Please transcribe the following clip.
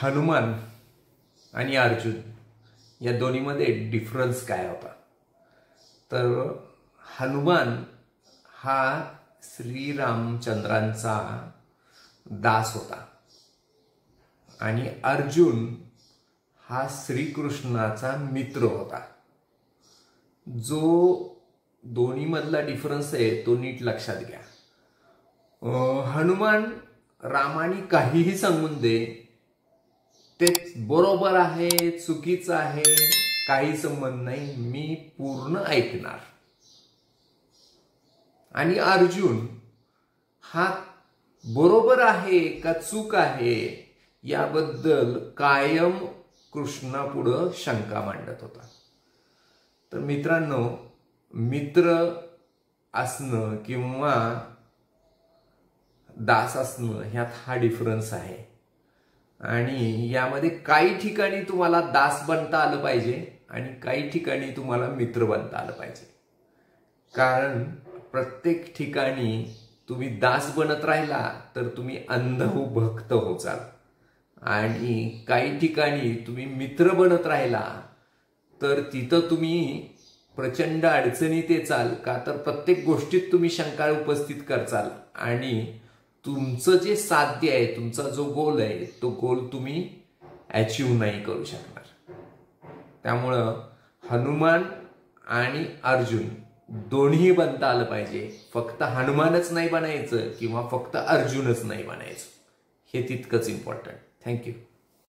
हनुमान आणि अर्जुन या दोन्हीमध्ये डिफरन्स काय होता? तर हनुमान हा श्रीरामचंद्रांचा दास होता आणि अर्जुन हा श्रीकृष्णाचा मित्र होता. जो दोन्हीमधला डिफरन्स आहे तो नीट लक्षात घ्या. हनुमान रामाने काहीही सांगून दे, ते बरोबर आहे चुकीचं आहे काही संबंध नाही, मी पूर्ण ऐकणार. आणि अर्जुन हा बरोबर आहे का चूक आहे याबद्दल कायम कृष्णापुढं शंका मांडत होता. तर मित्रांनो, मित्र असणं किंवा दास असणं ह्यात हा डिफरन्स आहे. आणि यामध्ये काही ठिकाणी तुम्हाला दास बनता आलं पाहिजे आणि काही ठिकाणी तुम्हाला मित्र बनता आलं पाहिजे. कारण प्रत्येक ठिकाणी तुम्ही दास बनत राहिला तर तुम्ही अंध भक्त होचाल आणि काही ठिकाणी तुम्ही मित्र बनत राहिला तर तिथं तुम्ही प्रचंड अडचणीत येचाल. का तर प्रत्येक गोष्टीत तुम्ही शंका उपस्थित करचाल आणि तुमचं जे साध्य आहे, तुमचा जो गोल आहे, तो गोल तुम्ही अचीव नाही करू शकणार. त्यामुळं हनुमान आणि अर्जुन दोन्ही बनता आलं पाहिजे. फक्त हनुमानच नाही बनायचं किंवा फक्त अर्जुनच नाही बनायचं, हे तितकंच इम्पॉर्टंट. थँक्यू.